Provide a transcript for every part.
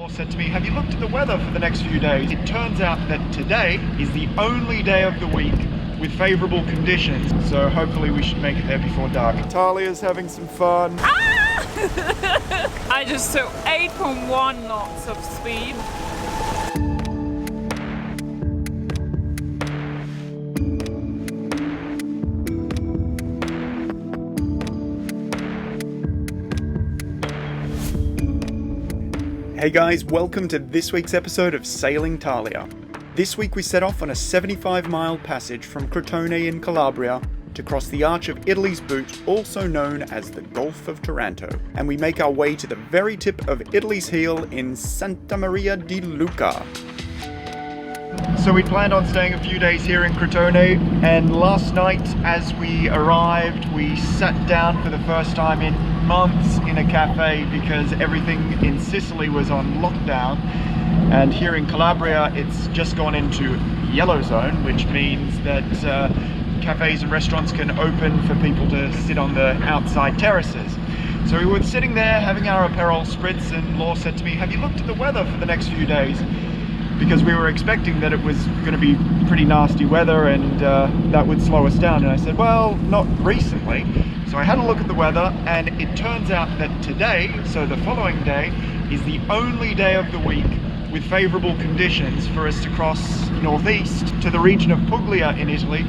Law said to me, have you looked at the weather for the next few days? It turns out that today is the only day of the week with favourable conditions, so hopefully we should make it there before dark. Talia's having some fun. I just took 8.1 knots of speed. Hey guys, welcome to this week's episode of Sailing Talia. This week we set off on a 75-mile passage from Crotone in Calabria to cross the Arch of Italy's Boot, also known as the Gulf of Taranto, and we make our way to the very tip of Italy's heel in Santa Maria di Leuca. So we planned on staying a few days here in Crotone, and last night as we arrived we sat down for the first time in months in a cafe because everything in Sicily was on lockdown, and here in Calabria it's just gone into yellow zone, which means that cafes and restaurants can open for people to sit on the outside terraces. So we were sitting there having our Aperol spritz, and Law said to me, have you looked at the weather for the next few days? Because we were expecting that it was going to be pretty nasty weather and that would slow us down. And I said, well, not recently. So I had a look at the weather, and it turns out that today, so the following day, is the only day of the week with favourable conditions for us to cross northeast to the region of Puglia in Italy,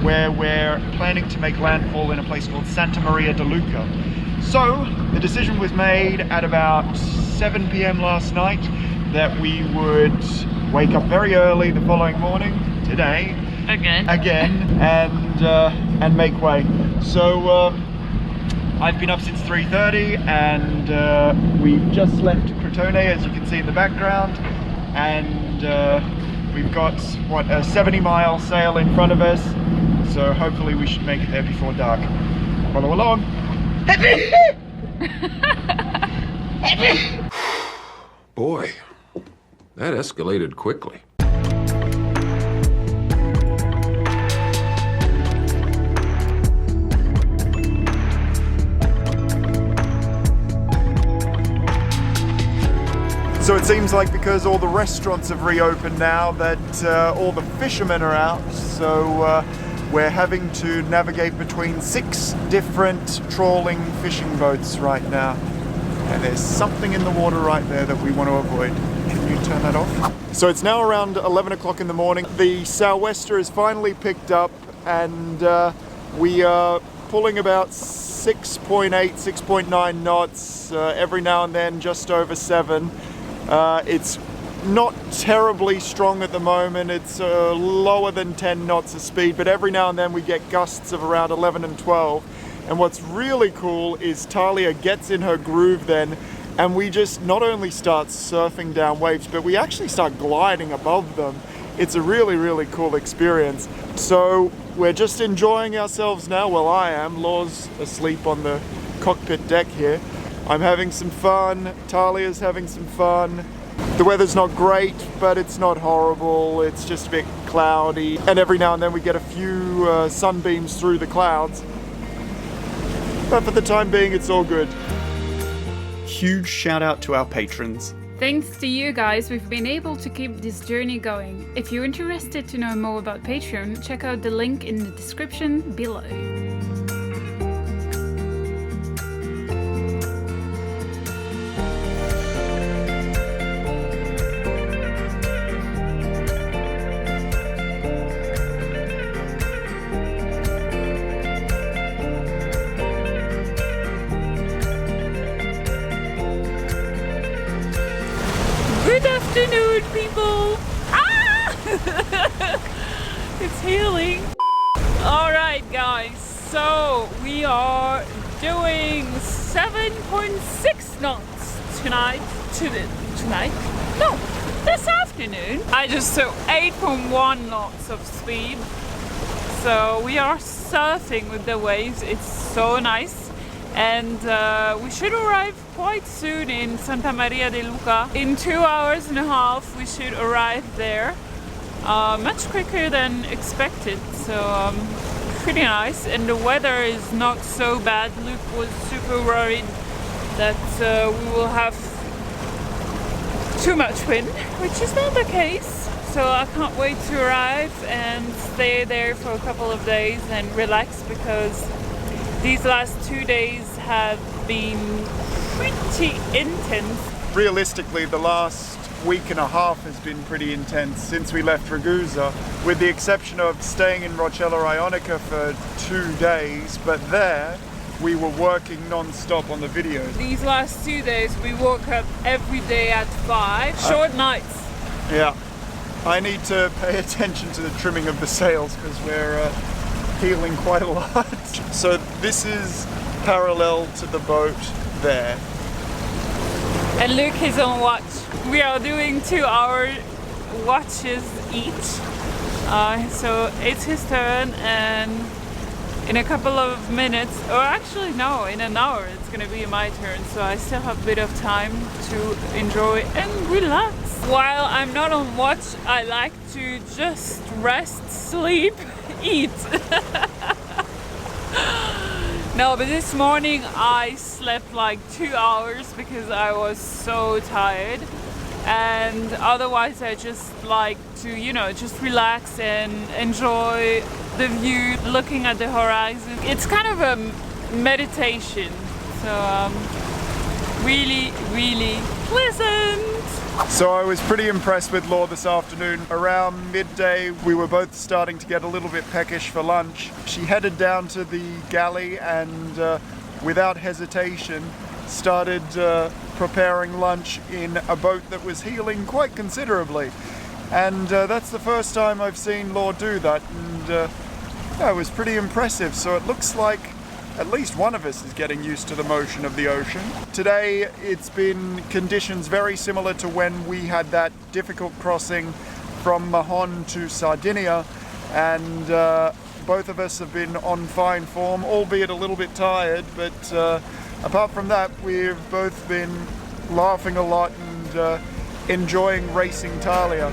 where we're planning to make landfall in a place called Santa Maria di Leuca. So the decision was made at about 7 p.m. last night that we would wake up very early the following morning, today, again, and make way. So I've been up since 3:30, and we've just left Crotone, as you can see in the background, and we've got what, a 70-mile sail in front of us, so hopefully we should make it there before dark. Follow along. Boy, that escalated quickly. So it seems like because all the restaurants have reopened now that all the fishermen are out, so we're having to navigate between 6 different trawling fishing boats right now. And there's something in the water right there that we want to avoid. Can you turn that off? So it's now around 11 o'clock in the morning. The sou'wester has finally picked up, and we are pulling about 6.8, 6.9 knots, every now and then just over 7. It's not terribly strong at the moment. It's lower than 10 knots of speed, but every now and then we get gusts of around 11 and 12. And what's really cool is Talia gets in her groove then, and we just not only start surfing down waves, but we actually start gliding above them. It's a really, really cool experience. So we're just enjoying ourselves now. Well, I am. Law's asleep on the cockpit deck here. I'm having some fun. Talia's having some fun. The weather's not great, but it's not horrible. It's just a bit cloudy, and every now and then we get a few sunbeams through the clouds. But for the time being, it's all good. Huge shout out to our patrons. Thanks to you guys, we've been able to keep this journey going. If you're interested to know more about Patreon, check out the link in the description below. Good afternoon, people! Ah! It's healing. Alright, guys, so we are doing 7.6 knots tonight. No, this afternoon. I just took 8.1 knots of speed. So we are surfing with the waves. It's so nice. And we should arrive quite soon in Santa Maria di Leuca. In 2 hours and a half we should arrive there, much quicker than expected, so pretty nice. And the weather is not so bad. Luke was super worried that we will have too much wind, which is not the case. So I can't wait to arrive and stay there for a couple of days and relax, because these last 2 days have been pretty intense. Realistically, the last week and a half has been pretty intense since we left Ragusa, with the exception of staying in Roccella Ionica for 2 days, but there we were working non-stop on the videos. These last 2 days we woke up every day at 5, short nights. Yeah, I need to pay attention to the trimming of the sails because we're heeling quite a lot. So this is parallel to the boat there. And Luke is on watch. We are doing 2-hour watches each. So it's his turn, and in a couple of minutes, or actually no, in an hour it's gonna be my turn. So I still have a bit of time to enjoy and relax. While I'm not on watch, I like to just rest, sleep, eat. No, but this morning I slept like 2 hours because I was so tired, and otherwise I just like to, you know, just relax and enjoy the view, looking at the horizon. It's kind of a meditation, so really, really pleasant. So I was pretty impressed with Law this afternoon. Around midday, we were both starting to get a little bit peckish for lunch. She headed down to the galley and without hesitation started preparing lunch in a boat that was heeling quite considerably. And that's the first time I've seen Law do that, and yeah, it was pretty impressive. So it looks like at least one of us is getting used to the motion of the ocean. Today it's been conditions very similar to when we had that difficult crossing from Mahon to Sardinia, and both of us have been on fine form, albeit a little bit tired, but apart from that we've both been laughing a lot and enjoying racing Talia.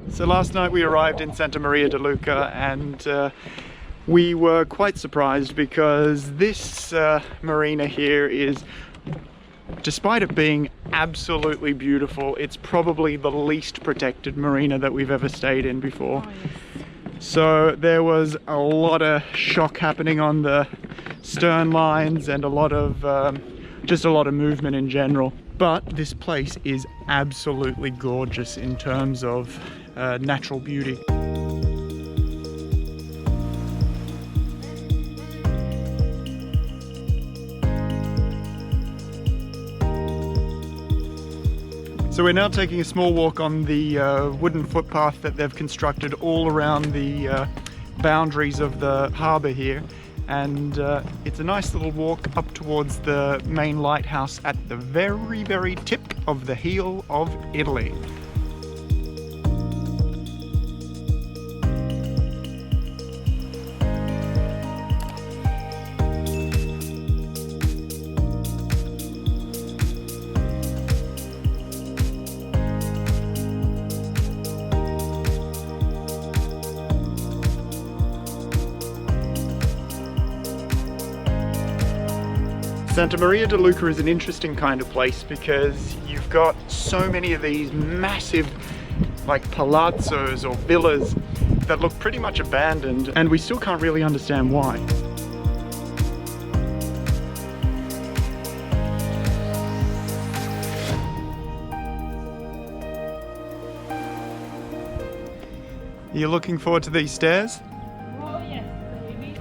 So last night we arrived in Santa Maria di Leuca, and we were quite surprised because this marina here is, despite it being absolutely beautiful, it's probably the least protected marina that we've ever stayed in before. Oh, yes. So there was a lot of shock happening on the stern lines and a lot of just a lot of movement in general. But this place is absolutely gorgeous in terms of natural beauty. So we're now taking a small walk on the wooden footpath that they've constructed all around the boundaries of the harbour here, and it's a nice little walk up towards the main lighthouse at the very, very tip of the heel of Italy. Santa Maria di Leuca is an interesting kind of place because you've got so many of these massive like palazzos or villas that look pretty much abandoned, and we still can't really understand why. You're looking forward to these stairs? Oh yes, baby.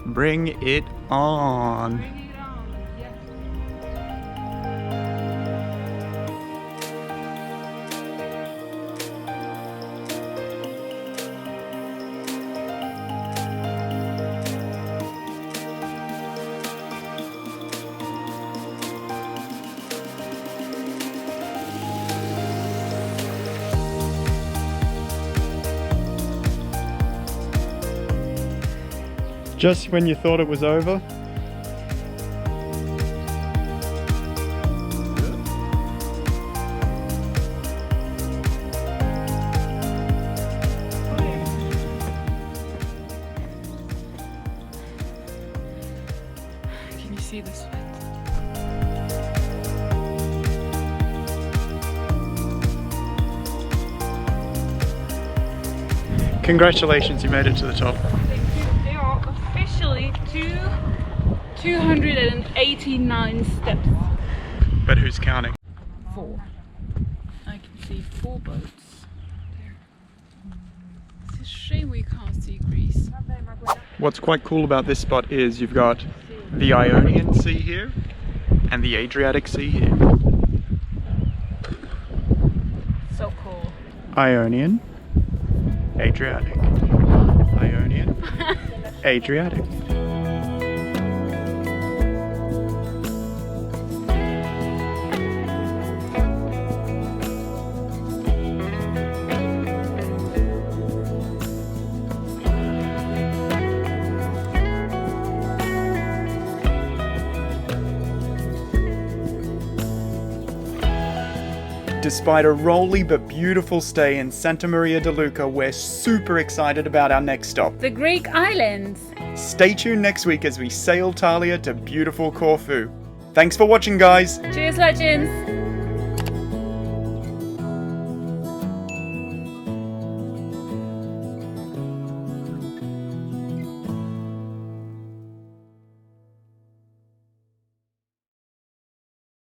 Bring it on. Bring it on, yes. Just when you thought it was over. Can you see the sweat? Congratulations, you made it to the top. They are officially 289 steps. But who's counting? 4. I can see 4 boats there. It's a shame we can't see Greece. What's quite cool about this spot is you've got the Ionian Sea here and the Adriatic Sea here. So cool. Ionian, Adriatic. Ionian, Adriatic. Despite a rolly but beautiful stay in Santa Maria di Leuca, we're super excited about our next stop. The Greek islands. Stay tuned next week as we sail Talia to beautiful Corfu. Thanks for watching, guys! Cheers, legends!